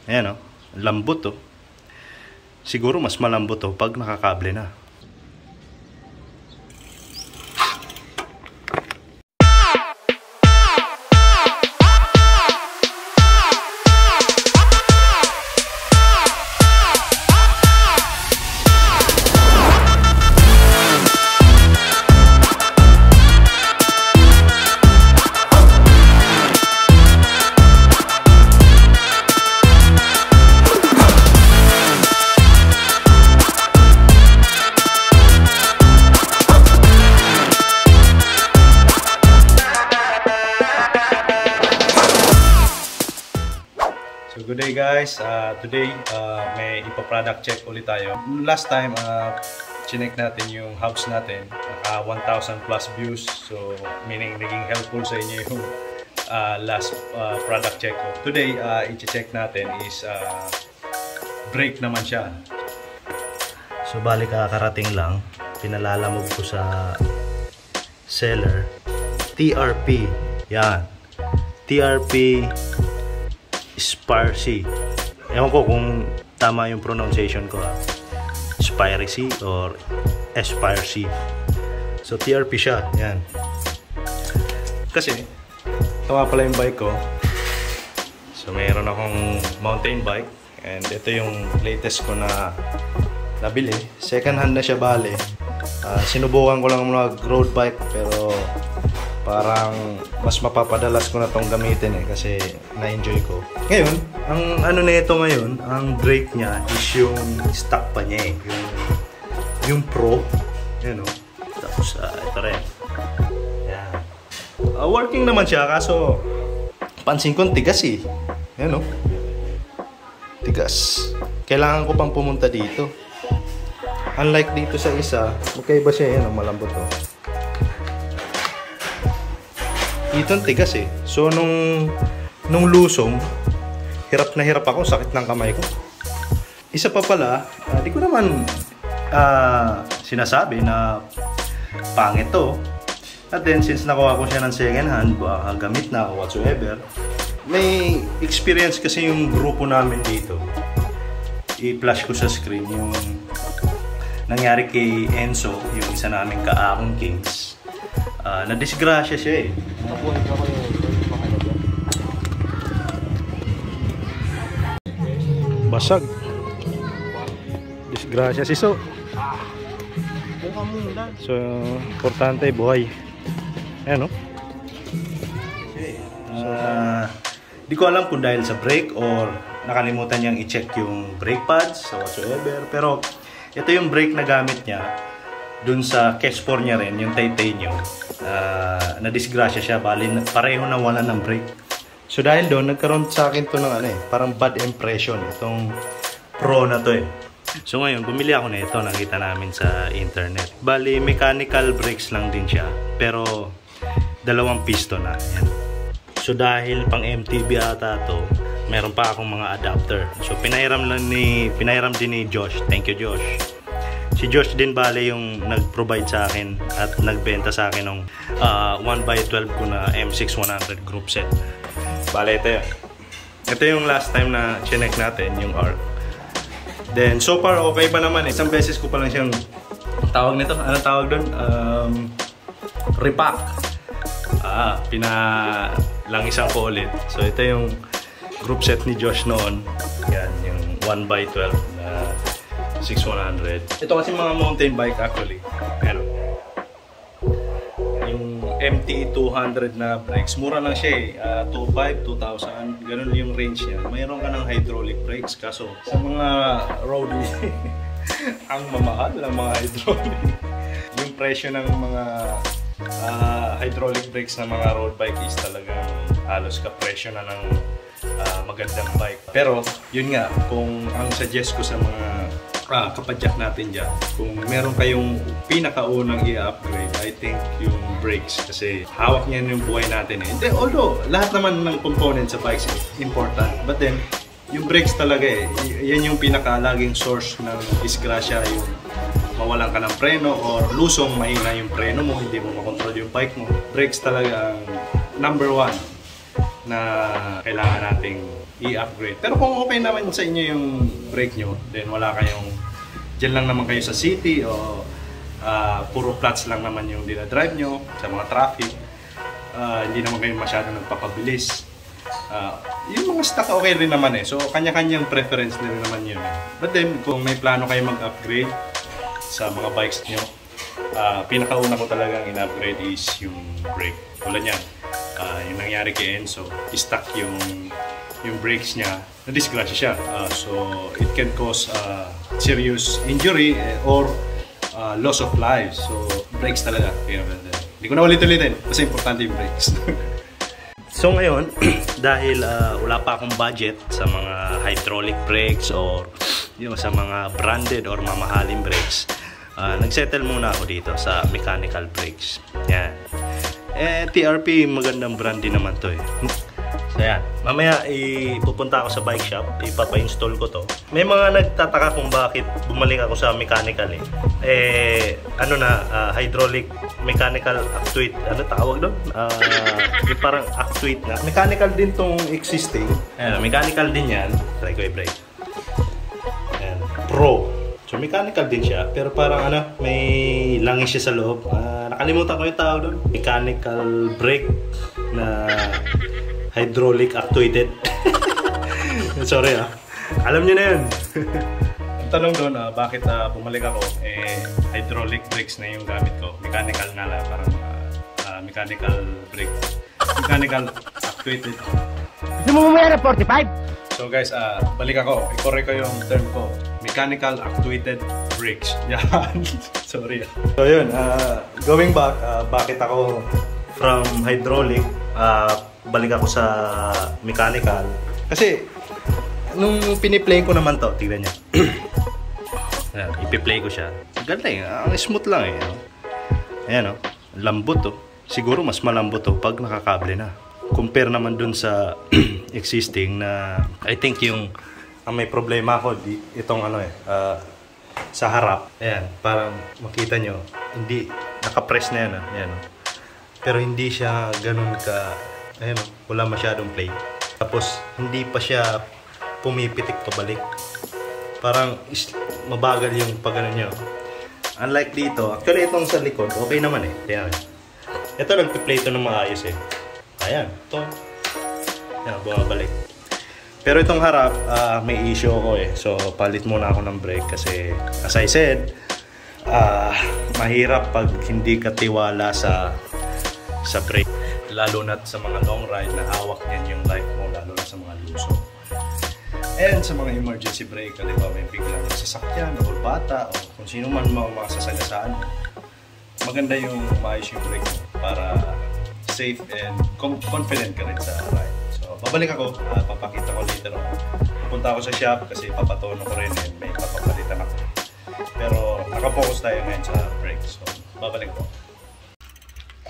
Ayan o, lambot o. Siguro mas malambot o pag nakakable na. So good day guys, today may ipa-product check ulit tayo. Last time, chinek natin yung hubs natin, 1,000 plus views. So meaning naging helpful sa inyo yung last product check ko. Today, i-check natin is brake naman siya. So bali kakarating lang, pinalalamog ko sa seller. TRP, yan. TRP Spiracy. Ewan ko kung tama yung pronunciation ko, Spiracy or Spiracy. So TRP siya, yan. Kasi ito nga pala yung bike ko. So mayroon akong mountain bike, and ito yung latest ko na nabili. Second hand na siya bale. Sinubukan ko lang mag road bike, pero parang mas mapapadalas ko na tong gamitin kasi na-enjoy ko. Ngayon, ang ano na ito ngayon, ang brake niya is yung stock pa niya yung Pro. Yan o. Tapos ito rin. Yan. Working naman siya, kaso pansin ko tigas eh. Yan o. Tigas. Kailangan ko pang pumunta dito. Unlike dito sa isa, magkaiba siya. Yan o, malambot o. Itong tigas eh. So nung lusong, hirap na hirap ako, sakit ng kamay ko. Isa pa pala, di ko naman sinasabi na pangit to. At then since nakuha ko siya ng second hand, gamit na ako whatsoever, may experience kasi yung grupo namin dito. I-flash ko sa screen yung nangyari kay Enzo, yung isa naming kaakong Kings. Na-disgrasya siya eh. Basag. Disgrasya si So. So, importante buhay. Ayan o. Di ko alam kung dahil sa brake or nakalimutan niyang i-check yung brake pads or whatsoever. Pero ito yung brake na gamit niya. Dun sa case 4 niya rin, yung titanium, na-disgrasya siya, bali pareho na wala ng brake. So dahil doon, nagkaroon sa akin to ng parang bad impression, itong Pro na to eh. So ngayon, bumili ako na ito, nakita namin sa internet. Bali, mechanical brakes lang din siya, pero dalawang piston na. Yan. So dahil pang MTB ata to, meron pa akong mga adapter. So pinahiram din ni Josh. Thank you, Josh. Si Josh din bale yung nag-provide sa akin at nagbenta sa akin ng 1x12 ko na M6100 group set. Bale ito yun. Ito yung last time na chinek natin, yung ARC. Then so far okay pa naman. Isang beses ko pa lang siyang tawag nito. Ano tawag doon? Repack. Langisan ko ulit. So ito yung group set ni Josh noon. Yan, yung 1x12 na 6100. Ito kasi mga mountain bike actually. Pero yung MT200 na brakes, mura lang siya eh. 2,500, 2,000, ganun yung range niya. Mayroon ka ng hydraulic brakes, kaso sa mga roadie, ang mamahal ng mga hydraulic. Yung presyo ng mga hydraulic brakes ng mga road bike is talagang halos ka-presyo na ng magandang bike. Pero yun nga, kung ang suggest ko sa mga kapadyak natin dyan, kung meron kayong pinakaunang i-upgrade, I think yung brakes, kasi hawak niyan yung buhay natin eh. Although lahat naman ng components sa bikes is important, but then yung brakes talaga eh, yan yung pinaka-laging source ng disgrasya, yung mawalan ka ng preno or lusong, mahina yung preno mo, hindi mo makontrol yung bike mo. Brakes talaga ang number one na kailangan nating i-upgrade. Pero kung okay naman sa inyo yung brake nyo, then wala kayong, dyan lang naman kayo sa city o puro flats lang naman yung dinadrive nyo sa mga traffic, hindi naman kayo masyadong nagpapabilis. Yung mga stock okay rin naman eh. So kanya-kanyang preference na rin naman yun. But then kung may plano kayo mag-upgrade sa mga bikes nyo, pinakauna ko talagang in-upgrade is yung brake. Tulad yan, yung nangyari kay Enzo, i-stuck yung brakes niya, na-disgrasya siya. So it can cause serious injury or loss of life. So brakes talaga. Hindi ko na ulit-ulitin kasi importante yung brakes. So ngayon, dahil wala pa akong budget sa mga hydraulic brakes or sa mga branded or mamahaling brakes, nagsettle muna ako dito sa mechanical brakes. Yan. TRP, magandang brand din naman to eh. So yan, mamaya ipupunta ako sa bike shop, ipapa-install ko to. May mga nagtataka kung bakit bumalik ako sa mechanical eh. Hydraulic mechanical actuate, ano tawag doon? Parang actuate na. Mechanical din tong existing. Ayan, mechanical din yan. Try ko i-brake. Ayan, Pro. So mechanical din siya, pero parang may langis siya sa loob. Nakalimutan ko yung tawag doon. Mechanical brake na hydraulic actuated. Sorry alam nyo na yun. Ang tanong doon, bakit bumalik ako, hydraulic brakes na yung gamit ko. Mechanical na lang, parang mechanical brake. Mechanical actuated. Gusto mo mamaya na 45? So guys, balik ako. I-correct ko yung term ko. Mechanical actuated brakes. Yan. Sorry. So yun, going back, bakit ako from hydraulic, balik ako sa mechanical. Kasi, nung piniplay ko naman to, tignan niya. Ipi-play ko siya. Ganda ang smooth lang eh. Ayan lambot to. Siguro mas malambot to pag nakakable na. Compare naman dun sa existing na, I think yung may problema ako, itong sa harap. Ayan, parang makita nyo, hindi, nakapress na yan. Ayan, pero hindi siya ganun ka, ayan, wala masyadong play. Tapos, hindi pa siya pumipitik pabalik. Parang mabagal yung pag-ano nyo. Unlike dito, actually itong sa likod, okay naman eh. Ayan. Ito nagpi-play ito ng maayos eh. Ayan, ito. Ayan, bumabalik. Pero itong harap, may issue ako eh. So, palit muna ako ng brake kasi, as I said, mahirap pag hindi ka tiwala sa brake. Lalo na sa mga long ride na hawak niyan yung life mo, lalo na sa mga luso. And sa mga emergency brake, di ba, may biglang sasakyan o bata o kung sino man mga sasagasaan, maganda yung maayos yung brake mo para safe and confident ka rin sa ride. So, babalik ako, papakita ko later on. Pupunta ako sa shop kasi papatono ko rin and may papapalitan ako. Pero nakapokus tayo ngayon sa brake. So, babalik ko.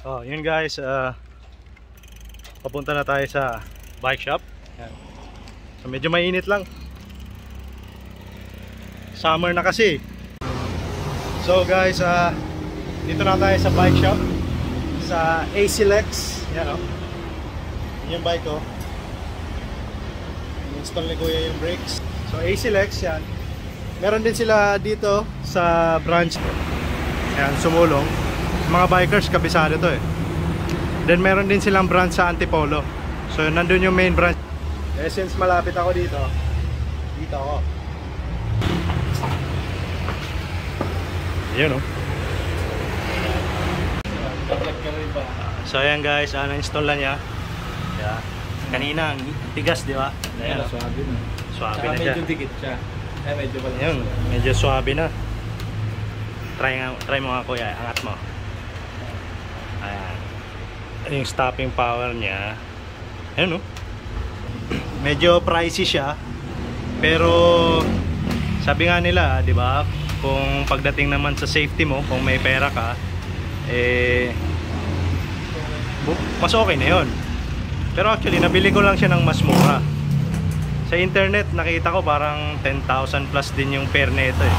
So, yun guys, papunta na tayo sa bike shop. Yan. So, medyo mainit lang. Summer na kasi. So guys, dito na tayo sa bike shop. Sa ACLEX. Yan Yan yung bike ko. Install ni Kuya yung brakes. So ACLEX yan. Meron din sila dito sa branch. Yan, Sumulong. Mga bikers, kabisado to eh. Then meron din silang branch sa Antipolo. So nandun yung main branch. Since malapit ako dito ako. Yun So ayan guys, na-install na niya. Yeah. Kanina, tigas di ba? Ayan, Swabe na. Swabe na siya. Medyo dikit siya. Medyo pala. Ayun, medyo swabe na. Try mo nga kuya, angat mo. Ayan. Yung stopping power niya. Ayun medyo pricey siya. Pero sabi nga nila, di ba? Kung pagdating naman sa safety mo, kung may pera ka, mas okay na yun. Pero actually, nabili ko lang siya ng mas mura. Sa internet, nakita ko parang 10,000 plus din yung pair nito eh.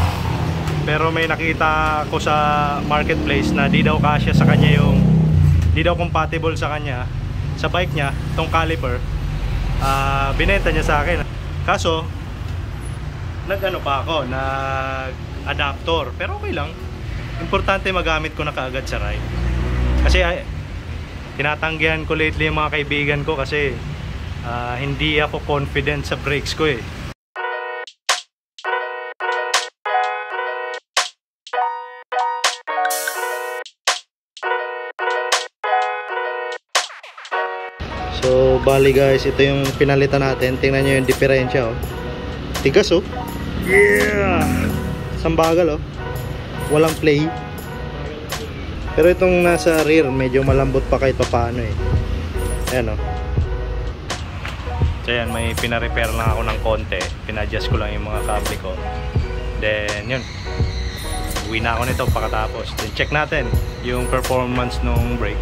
Pero may nakita ko sa marketplace na di daw kasya sa kanya yung, di daw compatible sa kanya, sa bike niya, tong caliper. binenta niya sa akin. Kaso nag-ano pa ako, nag-adaptor, pero okay lang. Importante magamit ko na kaagad sa ride. Kasi tinatanggihan ko lately yung mga kaibigan ko kasi hindi ako confident sa brakes ko eh. So bali guys, ito yung pinalitan natin. Tingnan nyo yung diferensya oh. Tigas oh. Yeah! Sambagal oh. Walang play. Pero itong nasa rear medyo malambot pa kahit paano eh. Ayan oh. So yan, may pina-repair lang ako ng konti. Pina-adjust ko lang yung mga kable ko. Then yun, uwi na ako nito pagkatapos. Then check natin yung performance ng brake.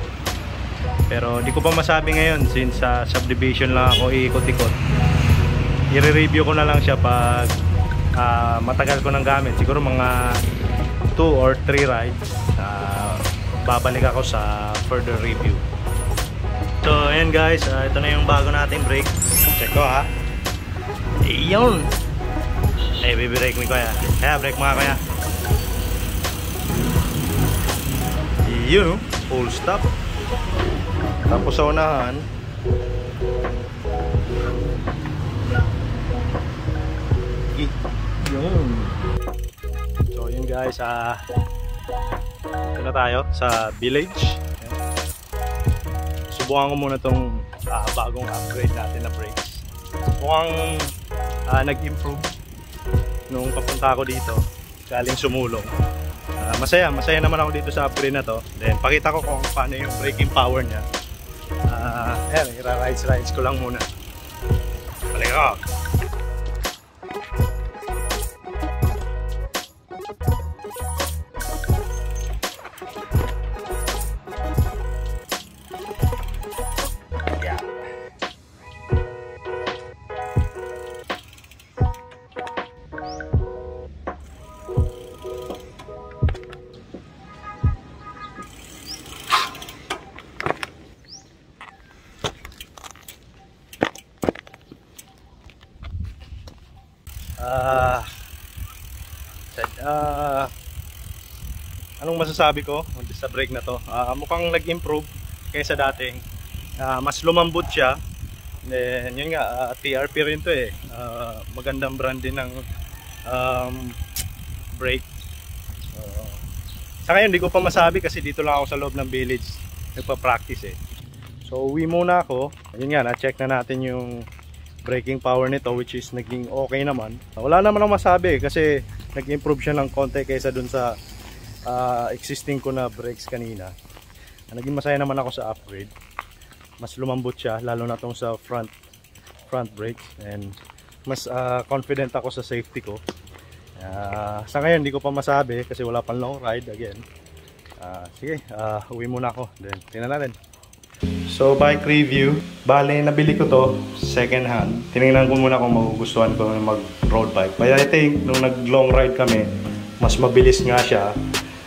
Pero di ko pa masabi ngayon since sa subdivision lang ako iikot-ikot. I-review ko na lang siya pag matagal ko nang gamit. Siguro mga 2 or 3 rides. Babalik ako sa further review. So ayan guys, ito na yung bago nating brake. Check ko ha. Iyon. Baby brake mo kuya. Kaya brake mga kuya. Iyon. Full stop. Tapos sa unahan yun. So yun guys, ito na tayo sa village. Subukan ko muna tong bagong upgrade natin na brakes. Mukhang nag-improve nung papunta ako dito galing Sumulong. Masaya naman ako dito sa upgrade na to. Then pakita ko kung paano yung braking power niya. Ayan, ira-rides ko lang muna. Balik ako. Yeah. Anong masasabi ko sa brake na to? Mukhang nag-improve kaysa dating. Mas lumambot siya. Then yun nga, TRP rin to eh. Magandang brand din ng brake. Sa ngayon di ko pa masabi kasi dito lang ako sa loob ng village nagpa-practice eh. So uwi muna ako. Yun nga, na-check na natin yung braking power nito, which is naging okay naman. Wala naman akong masabi kasi nag-improve siya ng konti kaysa dun sa existing ko na brakes kanina. Naging masaya naman ako sa upgrade. Mas lumambot siya, lalo na tong sa front brake, and mas confident ako sa safety ko. Sa ngayon hindi ko pa masabi kasi wala pang long ride again. Sige, uwi muna ako, then tingnan natin. So bike review, bale nabili ko to second hand. Tinignan ko muna kung magugustuhan ko mag road bike. But I think nung nag long ride kami, mas mabilis nga siya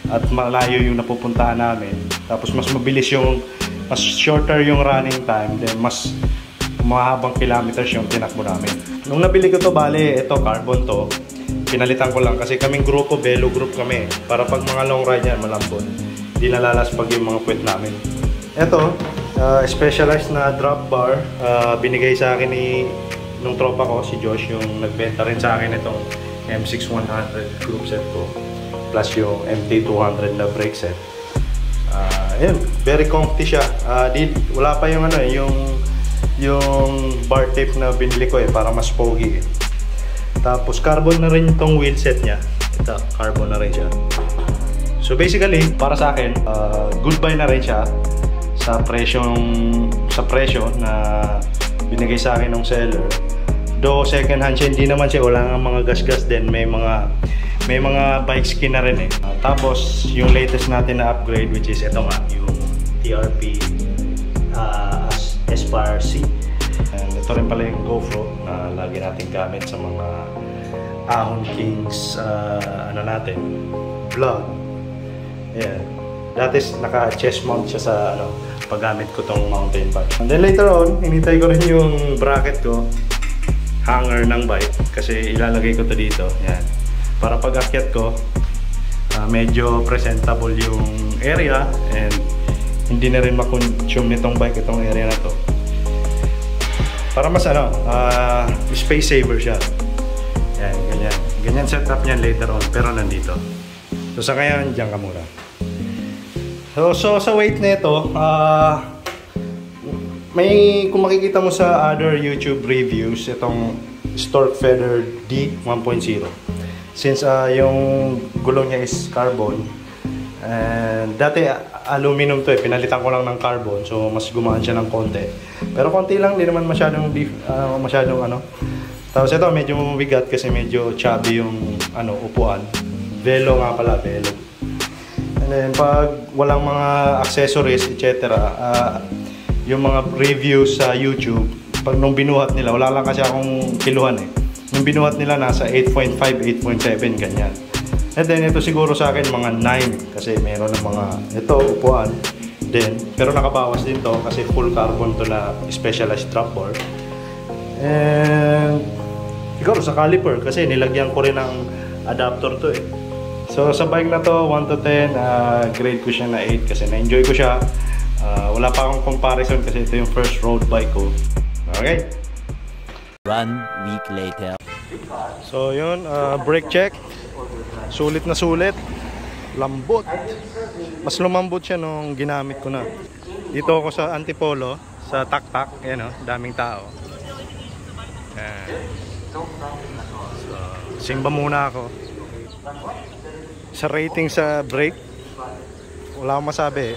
at malayo yung napupuntahan namin. Tapos mas mabilis yung, mas shorter yung running time, then mas mahabang kilometers yung tinakbo namin. Nung nabili ko to, bale ito carbon to. Pinalitan ko lang kasi kaming grupo, velo group kami. Para pag mga long ride yan, malambot. Hindi nalalaspag yung mga puwet namin. Ito, specialized na drop bar. Binigay sa akin nung tropa ko, si Josh, yung nagbenta rin sa akin itong M6100 group set ko. Plus yung MT200 na brake set. Ayun, very comfy siya. Wala pa yung ano eh, yung bar tape na binili ko eh, para mas pogi eh. Tapos carbon na rin itong wheel set niya. Ito, carbon na rin siya. So basically, para sa akin, goodbye na rin siya sa presyo na binigay sa akin ng seller. Though second hand siya, hindi naman siya, wala nga mga gas-gas din, may mga bike skin na rin eh. Tapos yung latest natin na upgrade, which is ito nga, yung TRP Aspire C. And ito rin pala yung GoPro na lagi natin gamit sa mga Ahon Kings vlog. Ayan. Dati naka chest mount siya sa paggamit ko tong mountain bike. And then later on, hinintay ko rin yung bracket ko, hanger ng bike, kasi ilalagay ko to dito. Yan. Para pag akyat ko, medyo presentable yung area and hindi na rin makonsume nitong bike itong area na to. Para mas space saver siya. Yan, ganyan. Ganyan setup niyan later on, pero nandito. So sa ngayon, diyan ka muna. So sa weight nito, kung makikita mo sa other YouTube reviews, itong Stork Feather D 1.0. Since yung gulong niya is carbon, and dati aluminum to pinalitan ko lang ng carbon, so mas gumaan siya ng konti. Pero konti lang, hindi naman masyadong Tapos ito medyo mabigat kasi medyo chubby yung upuan. Velo nga pala, velo. And then pag walang mga accessories, etc. Yung mga reviews sa YouTube, pag nung binuhat nila, wala lang kasi akong kiluhan eh. Nung binuhat nila nasa 8.5, 8.7 ganyan. And then ito siguro sa akin mga 9 kasi meron ng mga upuan din, pero nakabawas din to kasi full carbon to na specialized drop bar. And siguro sa caliper kasi nilagyan ko rin ng adapter to eh. So sa bike na to 1 to 10, grade ko siya na 8 kasi na-enjoy ko siya. Wala pa akong comparison kasi ito yung first road bike ko. Okay. 1 week later. So yun, brake check. Sulit na sulit. Lambot. Mas lumambot siya nung ginamit ko na. Dito ako sa Antipolo, sa Taktak. Ayan o, daming tao. Ayan. So, simba muna ako. Sa rating sa brake, wala akong masabi.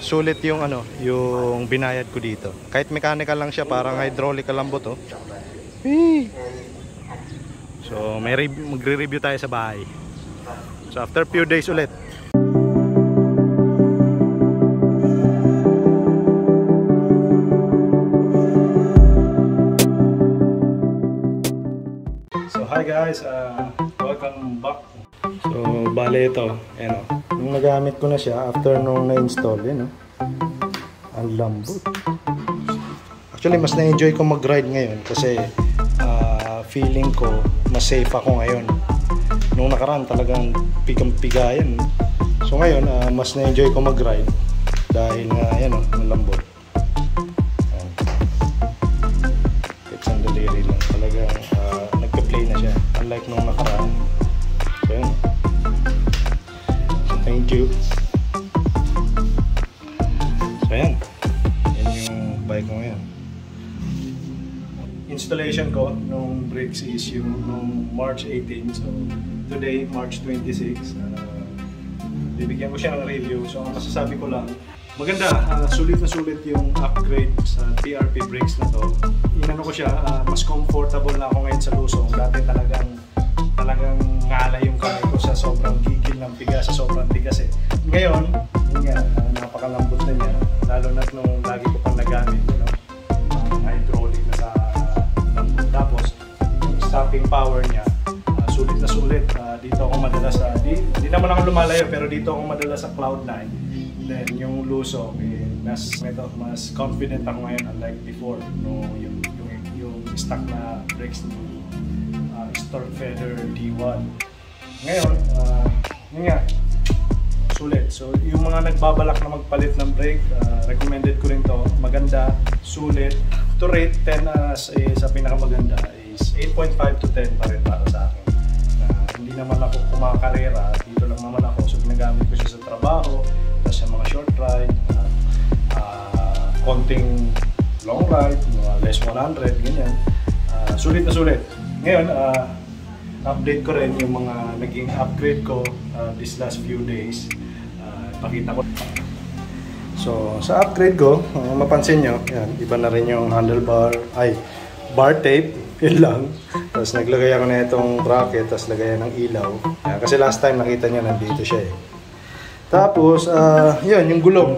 Sulit yung yung binayad ko dito. Kahit mechanical lang siya, parang hydraulic lambot oh. So magre-review tayo sa bahay. So after few days ulit. So hi guys, welcome back. So bale ito, nung nagamit ko na siya after nung na-install, ang lambot. Actually mas na-enjoy ko mag-ride ngayon kasi feeling ko mas safe ako ngayon. Nung nakaraan talagang pigang-pigayan. So ngayon mas na-enjoy ko mag-ride dahil nga ang lambot. It's ang daliri lang. Talagang nagka-play na siya. Unlike nung nakaraan. So yun. So thank you. So yan. Yan yung bike ko ngayon. Installation ko nung brakes is yung nung March 18. So today, March 26. Bibigyan ko siya ng review. So ang masasabi ko lang, maganda, sulit na sulit yung upgrade sa TRP brakes na to. Inano ko siya, mas comfortable na ako ngayon sa lusong. Dati talagang ngalay yung kamay ko sa sobrang gigil ng tigas, sa sobrang tigas eh. Ngayon, napakalambot na niya. Lalo na nung lagi ko pang nagamit, hydraulic na sa lambot. Tapos, yung stopping power niya, sulit na sulit. Dito ako madalas sa, di naman ako lumalayo, pero dito ako madalas sa Cloud9. Then yung lusong, mas confident ako ngayon unlike before. No, yung stock na brakes ni Stork Feather D1. Ngayon, yun nga, sulit. So yung mga nagbabalak na magpalit ng brake, recommended ko rin to. Maganda, sulit. To rate 10 sa pinakamaganda is 8.5 to 10 pa rin para sa akin. Hindi naman ako kumakarera, dito lang naman ako. So ginagamit ko siya sa trabaho, tapos sa mga short ride, konting long ride, mga less 100, ganyan. Sulit na sulit. Ngayon, update ko rin yung mga naging upgrade ko this last few days. Pakita ko. So, sa upgrade ko, mapansin nyo, yan, iba na rin yung handlebar, bar tape, yun lang. Tapos naglagay ako na itong bracket, tapos lagayan ng ilaw. Yan, kasi last time nakita nyo, nandito siya eh. Tapos, yun, yung gulong.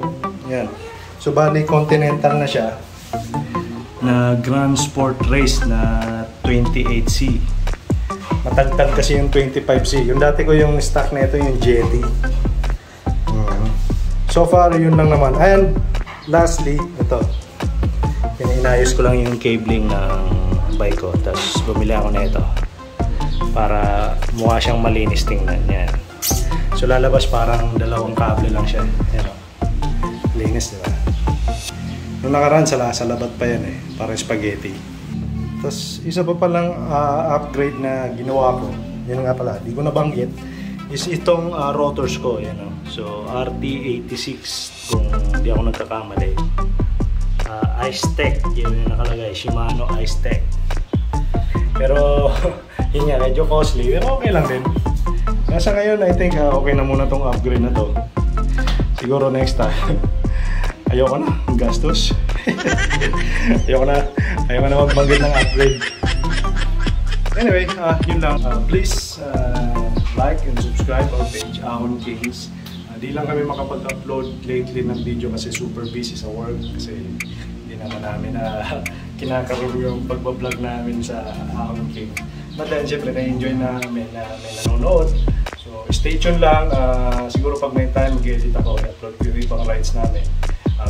Yan. So, bali, Continental na siya. Na Grand Sport Race na 28C. Matagtag kasi yung 25C. Yung dati ko yung stock na ito, yung Jetty. so far, yun lang naman. And lastly, ito. Inayos ko lang yung cabling ng bike ko. Tapos bumili ako na ito. Para mukha siyang malinis tingnan. Yan. So lalabas parang dalawang kable lang siya. Yan o. Linis, diba? Nung nakaraan sa labat pa yan eh. Parang spaghetti. Tapos isa pa palang upgrade na ginawa ko. Yan nga pala, di ko nabanggit. Is itong rotors ko. Yan o. So RT86 kung di ako nagkakamali. Ice-Tech. Yan yung nakalagay. Shimano Ice-Tech. Pero yun nga, medyo costly. Pero okay lang din. Nasa ngayon, I think okay na muna tong upgrade na to. Siguro next time. Ayoko na, gastos. Ayoko na magbanggit ng upgrade. Anyway, yun lang. Please like and subscribe our page, Ahon Kings. Di lang kami makapag-upload lately ng video kasi super busy sa work. Kasi hindi naman namin kinakaroon yung pagbablog namin sa Ahon Kings. But then, syempre, na-enjoy namin na may nanonood. So, stay tuned lang. Siguro pag may time, mag-edit ako. I-upload ko yung ibang rides namin.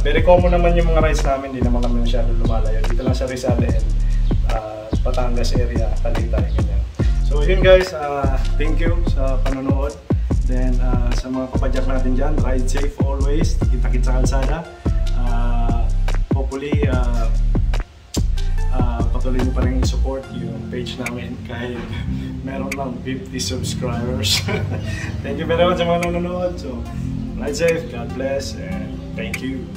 Very common naman yung mga rides namin. Hindi naman kami masyadong lumalayo. Dito lang sa Rizal and Batangas area, Talitay, ganyan. So, yun guys. Thank you sa panonood. Then, sa mga kapadyak natin dyan, ride safe always. Kita-kit sa kalsada. Hopefully, patuloy nyo pa rin i-support yung page namin kahit meron lang 50 subscribers. Thank you very much sa mga nanonood. So, ride safe, God bless, and thank you.